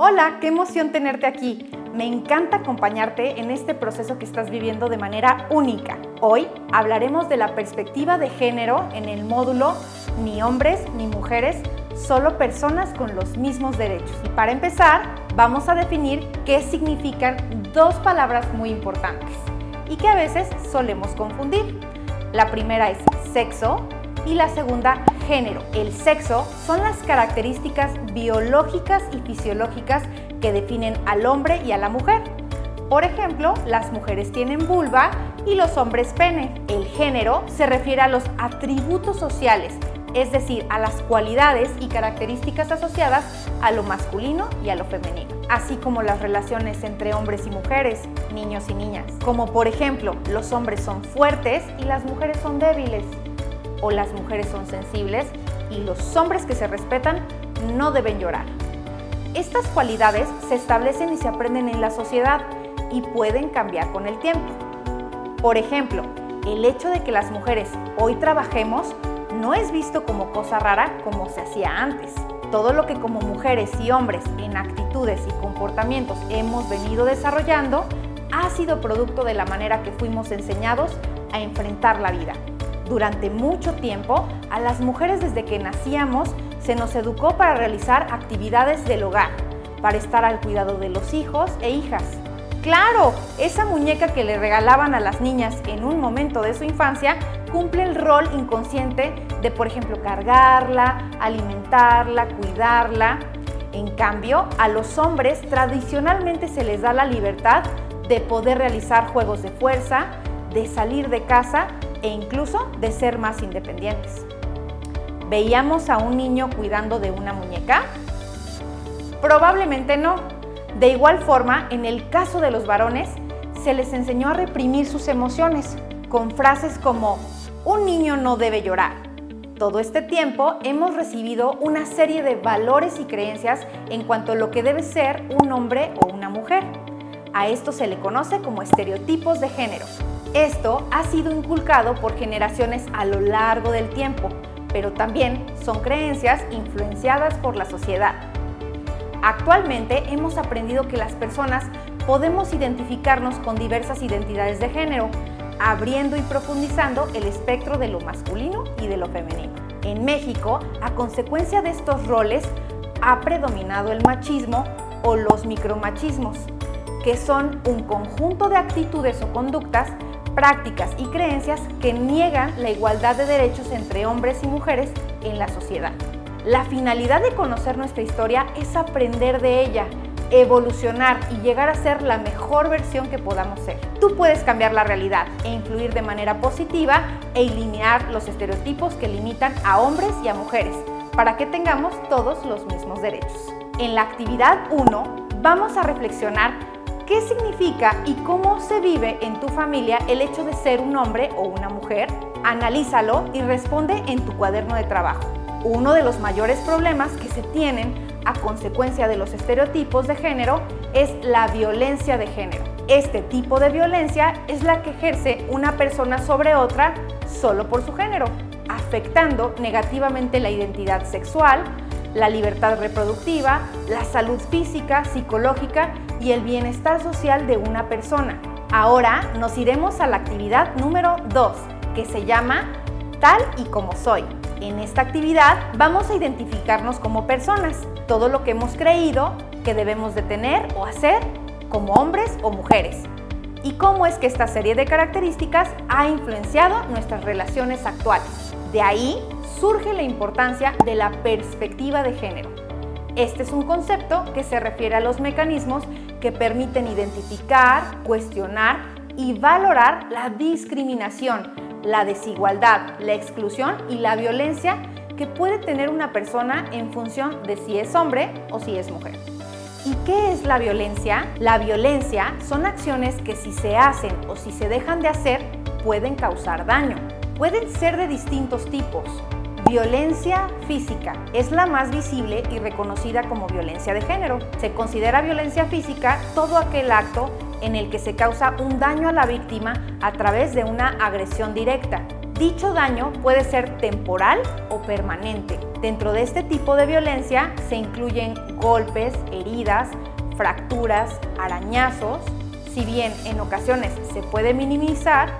Hola, qué emoción tenerte aquí. Me encanta acompañarte en este proceso que estás viviendo de manera única. Hoy hablaremos de la perspectiva de género en el módulo Ni hombres ni mujeres, solo personas con los mismos derechos. Y para empezar, vamos a definir qué significan dos palabras muy importantes y que a veces solemos confundir. La primera es sexo y la segunda, género. El sexo son las características biológicas y fisiológicas que definen al hombre y a la mujer. Por ejemplo, las mujeres tienen vulva y los hombres pene. El género se refiere a los atributos sociales, es decir, a las cualidades y características asociadas a lo masculino y a lo femenino, así como las relaciones entre hombres y mujeres, niños y niñas. Como por ejemplo, los hombres son fuertes y las mujeres son débiles, o las mujeres son sensibles y los hombres que se respetan no deben llorar. Estas cualidades se establecen y se aprenden en la sociedad y pueden cambiar con el tiempo. Por ejemplo, el hecho de que las mujeres hoy trabajemos no es visto como cosa rara como se hacía antes. Todo lo que como mujeres y hombres en actitudes y comportamientos hemos venido desarrollando ha sido producto de la manera que fuimos enseñados a enfrentar la vida. Durante mucho tiempo, a las mujeres desde que nacíamos se nos educó para realizar actividades del hogar, para estar al cuidado de los hijos e hijas. ¡Claro! Esa muñeca que le regalaban a las niñas en un momento de su infancia cumple el rol inconsciente de, por ejemplo, cargarla, alimentarla, cuidarla. En cambio, a los hombres tradicionalmente se les da la libertad de poder realizar juegos de fuerza, de salir de casa e incluso de ser más independientes. ¿Veíamos a un niño cuidando de una muñeca? Probablemente no. De igual forma, en el caso de los varones, se les enseñó a reprimir sus emociones con frases como un niño no debe llorar. Todo este tiempo hemos recibido una serie de valores y creencias en cuanto a lo que debe ser un hombre o una mujer. A esto se le conoce como estereotipos de género. Esto ha sido inculcado por generaciones a lo largo del tiempo, pero también son creencias influenciadas por la sociedad. Actualmente hemos aprendido que las personas podemos identificarnos con diversas identidades de género, abriendo y profundizando el espectro de lo masculino y de lo femenino. En México, a consecuencia de estos roles, ha predominado el machismo o los micromachismos, que son un conjunto de actitudes o conductas, prácticas y creencias que niegan la igualdad de derechos entre hombres y mujeres en la sociedad. La finalidad de conocer nuestra historia es aprender de ella, evolucionar y llegar a ser la mejor versión que podamos ser. Tú puedes cambiar la realidad e influir de manera positiva e eliminar los estereotipos que limitan a hombres y a mujeres para que tengamos todos los mismos derechos. En la actividad 1 vamos a reflexionar ¿qué significa y cómo se vive en tu familia el hecho de ser un hombre o una mujer? Analízalo y responde en tu cuaderno de trabajo. Uno de los mayores problemas que se tienen a consecuencia de los estereotipos de género es la violencia de género. Este tipo de violencia es la que ejerce una persona sobre otra solo por su género, afectando negativamente la identidad sexual, la libertad reproductiva, la salud física, psicológica y el bienestar social de una persona. Ahora nos iremos a la actividad número 2, que se llama Tal y como soy. En esta actividad vamos a identificarnos como personas, todo lo que hemos creído que debemos de tener o hacer como hombres o mujeres, y cómo es que esta serie de características ha influenciado nuestras relaciones actuales. De ahí surge la importancia de la perspectiva de género. Este es un concepto que se refiere a los mecanismos que permiten identificar, cuestionar y valorar la discriminación, la desigualdad, la exclusión y la violencia que puede tener una persona en función de si es hombre o si es mujer. ¿Y qué es la violencia? La violencia son acciones que si se hacen o si se dejan de hacer pueden causar daño. Pueden ser de distintos tipos. Violencia física es la más visible y reconocida como violencia de género. Se considera violencia física todo aquel acto en el que se causa un daño a la víctima a través de una agresión directa, Dicho daño puede ser temporal o permanente. Dentro de este tipo de violencia se incluyen golpes, heridas, fracturas, arañazos. Si bien en ocasiones se puede minimizar,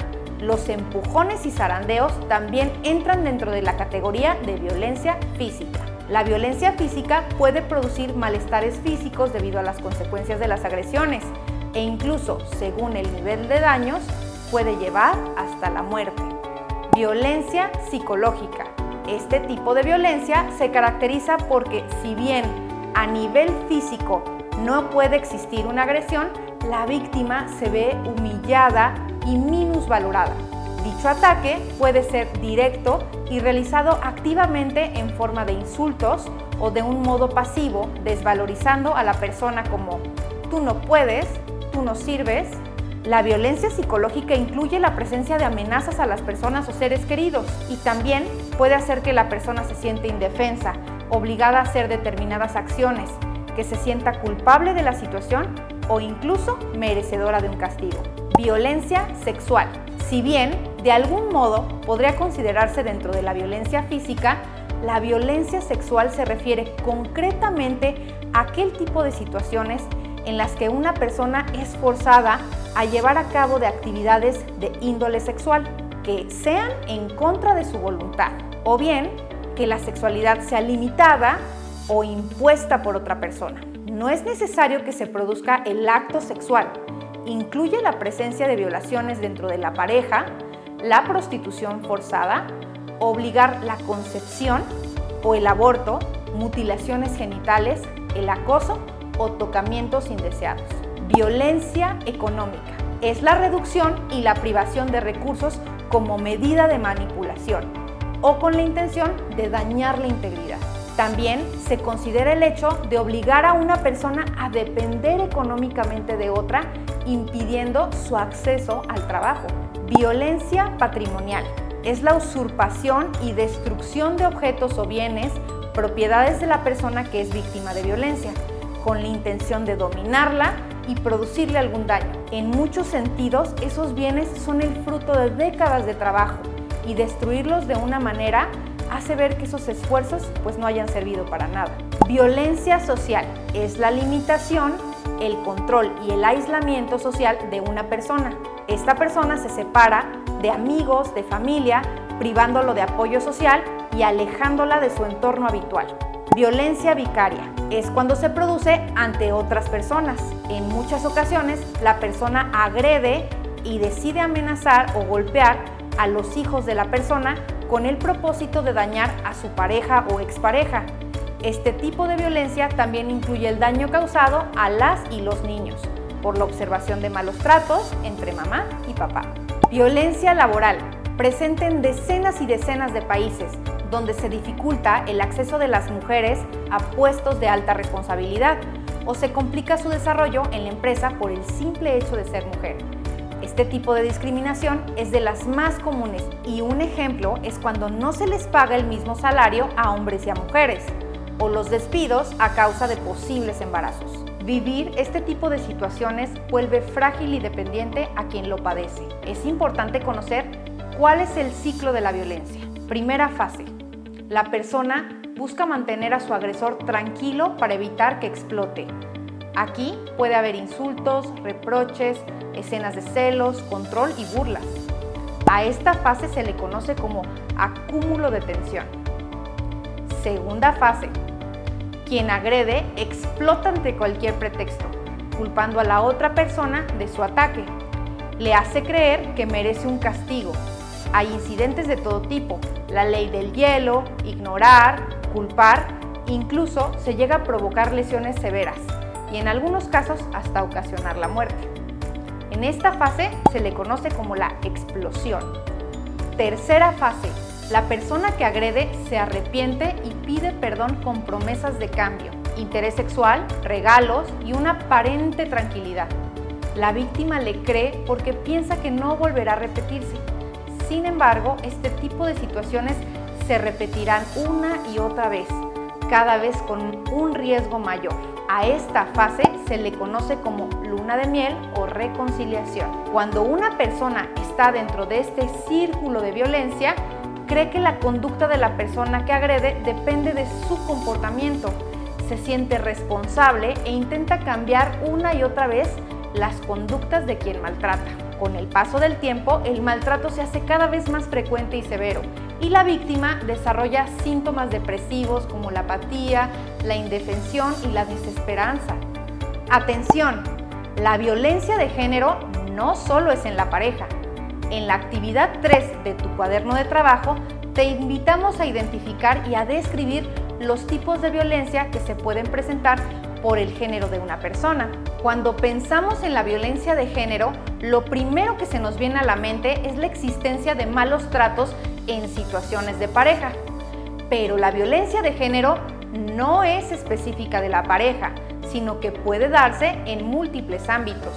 los empujones y zarandeos también entran dentro de la categoría de violencia física. La violencia física puede producir malestares físicos debido a las consecuencias de las agresiones e incluso, según el nivel de daños, puede llevar hasta la muerte. Violencia psicológica. Este tipo de violencia se caracteriza porque, si bien a nivel físico no puede existir una agresión, la víctima se ve humillada y minusvalorada. Dicho ataque puede ser directo y realizado activamente en forma de insultos o de un modo pasivo, desvalorizando a la persona como tú no puedes, tú no sirves. La violencia psicológica incluye la presencia de amenazas a las personas o seres queridos y también puede hacer que la persona se sienta indefensa, obligada a hacer determinadas acciones, que se sienta culpable de la situación o incluso merecedora de un castigo. Violencia sexual. Si bien de algún modo podría considerarse dentro de la violencia física, la violencia sexual se refiere concretamente a aquel tipo de situaciones en las que una persona es forzada a llevar a cabo de actividades de índole sexual que sean en contra de su voluntad, o bien que la sexualidad sea limitada o impuesta por otra persona. No es necesario que se produzca el acto sexual. Incluye la presencia de violaciones dentro de la pareja, la prostitución forzada, obligar la concepción o el aborto, mutilaciones genitales, el acoso o tocamientos indeseados. Violencia económica. Es la reducción y la privación de recursos como medida de manipulación o con la intención de dañar la integridad. También se considera el hecho de obligar a una persona a depender económicamente de otra, impidiendo su acceso al trabajo. Violencia patrimonial. Es la usurpación y destrucción de objetos o bienes, propiedades de la persona que es víctima de violencia, con la intención de dominarla y producirle algún daño. En muchos sentidos, esos bienes son el fruto de décadas de trabajo y destruirlos de una manera hace ver que esos esfuerzos no hayan servido para nada. Violencia social es la limitación, el control y el aislamiento social de una persona. Esta persona se separa de amigos, de familia, privándolo de apoyo social y alejándola de su entorno habitual. Violencia vicaria es cuando se produce ante otras personas. En muchas ocasiones, la persona agrede y decide amenazar o golpear a los hijos de la persona con el propósito de dañar a su pareja o expareja. Este tipo de violencia también incluye el daño causado a las y los niños por la observación de malos tratos entre mamá y papá. Violencia laboral, presente en decenas y decenas de países, donde se dificulta el acceso de las mujeres a puestos de alta responsabilidad o se complica su desarrollo en la empresa por el simple hecho de ser mujer. Este tipo de discriminación es de las más comunes y un ejemplo es cuando no se les paga el mismo salario a hombres y a mujeres o los despidos a causa de posibles embarazos. Vivir este tipo de situaciones vuelve frágil y dependiente a quien lo padece. Es importante conocer cuál es el ciclo de la violencia. Primera fase. La persona busca mantener a su agresor tranquilo para evitar que explote. Aquí puede haber insultos, reproches, escenas de celos, control y burlas. A esta fase se le conoce como acúmulo de tensión. Segunda fase. Quien agrede explota ante cualquier pretexto, culpando a la otra persona de su ataque. Le hace creer que merece un castigo. Hay incidentes de todo tipo, la ley del hielo, ignorar, culpar, incluso se llega a provocar lesiones severas y en algunos casos hasta ocasionar la muerte. En esta fase se le conoce como la explosión. Tercera fase. La persona que agrede se arrepiente y pide perdón con promesas de cambio, interés sexual, regalos y una aparente tranquilidad. La víctima le cree porque piensa que no volverá a repetirse. Sin embargo, este tipo de situaciones se repetirán una y otra vez, cada vez con un riesgo mayor. A esta fase se le conoce como luna de miel o reconciliación. Cuando una persona está dentro de este círculo de violencia, cree que la conducta de la persona que agrede depende de su comportamiento. Se siente responsable e intenta cambiar una y otra vez las conductas de quien maltrata. Con el paso del tiempo, el maltrato se hace cada vez más frecuente y severo, y la víctima desarrolla síntomas depresivos como la apatía, la indefensión y la desesperanza. Atención, la violencia de género no solo es en la pareja. En la actividad 3 de tu cuaderno de trabajo, te invitamos a identificar y a describir los tipos de violencia que se pueden presentar por el género de una persona. Cuando pensamos en la violencia de género, lo primero que se nos viene a la mente es la existencia de malos tratos en situaciones de pareja. Pero la violencia de género no es específica de la pareja, sino que puede darse en múltiples ámbitos.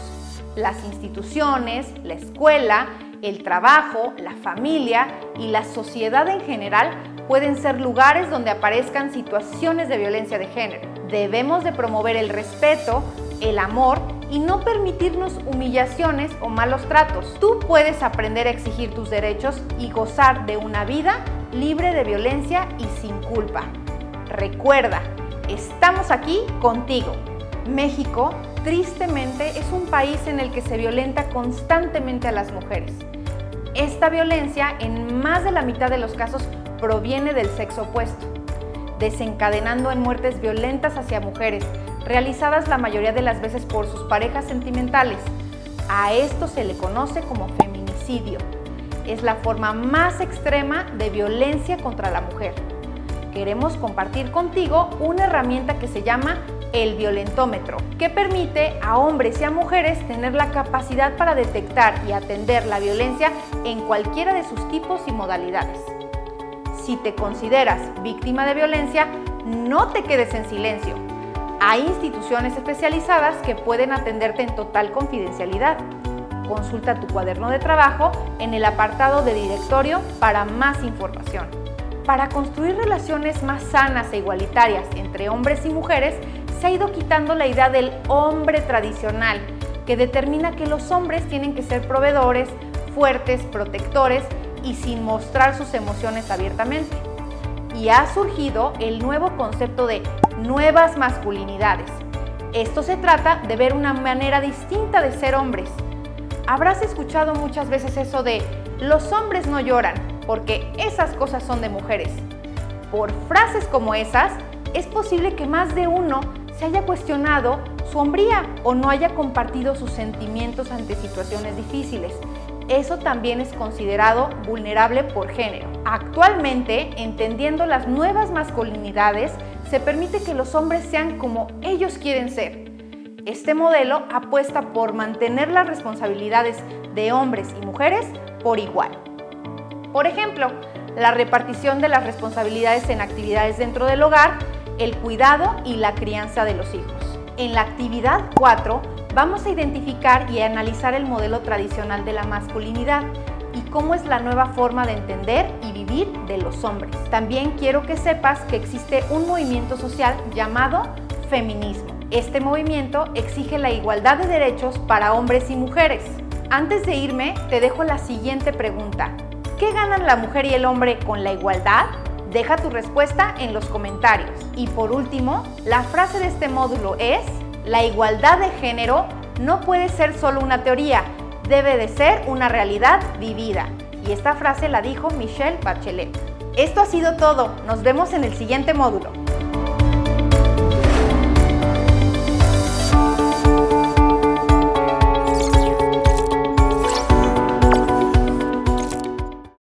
Las instituciones, la escuela, el trabajo, la familia y la sociedad en general pueden ser lugares donde aparezcan situaciones de violencia de género. Debemos de promover el respeto, el amor y no permitirnos humillaciones o malos tratos. Tú puedes aprender a exigir tus derechos y gozar de una vida libre de violencia y sin culpa. Recuerda, estamos aquí contigo. México, tristemente, es un país en el que se violenta constantemente a las mujeres. Esta violencia, en más de la mitad de los casos, proviene del sexo opuesto, desencadenando en muertes violentas hacia mujeres, realizadas la mayoría de las veces por sus parejas sentimentales. A esto se le conoce como feminicidio. Es la forma más extrema de violencia contra la mujer. Queremos compartir contigo una herramienta que se llama el violentómetro, que permite a hombres y a mujeres tener la capacidad para detectar y atender la violencia en cualquiera de sus tipos y modalidades. Si te consideras víctima de violencia, no te quedes en silencio. Hay instituciones especializadas que pueden atenderte en total confidencialidad. Consulta tu cuaderno de trabajo en el apartado de directorio para más información. Para construir relaciones más sanas e igualitarias entre hombres y mujeres, se ha ido quitando la idea del hombre tradicional, que determina que los hombres tienen que ser proveedores, fuertes, protectores y sin mostrar sus emociones abiertamente. Y ha surgido el nuevo concepto de nuevas masculinidades. Esto se trata de ver una manera distinta de ser hombres. Habrás escuchado muchas veces eso de los hombres no lloran, porque esas cosas son de mujeres. Por frases como esas, es posible que más de uno se haya cuestionado su hombría o no haya compartido sus sentimientos ante situaciones difíciles. Eso también es considerado vulnerable por género. Actualmente, entendiendo las nuevas masculinidades, se permite que los hombres sean como ellos quieren ser. Este modelo apuesta por mantener las responsabilidades de hombres y mujeres por igual. Por ejemplo, la repartición de las responsabilidades en actividades dentro del hogar, el cuidado y la crianza de los hijos. En la actividad 4 vamos a identificar y analizar el modelo tradicional de la masculinidad y cómo es la nueva forma de entender y vivir de los hombres. También quiero que sepas que existe un movimiento social llamado feminismo. Este movimiento exige la igualdad de derechos para hombres y mujeres. Antes de irme, te dejo la siguiente pregunta. ¿Qué ganan la mujer y el hombre con la igualdad? Deja tu respuesta en los comentarios. Y por último, la frase de este módulo es: la igualdad de género no puede ser solo una teoría, debe de ser una realidad vivida. Y esta frase la dijo Michelle Bachelet. Esto ha sido todo. Nos vemos en el siguiente módulo.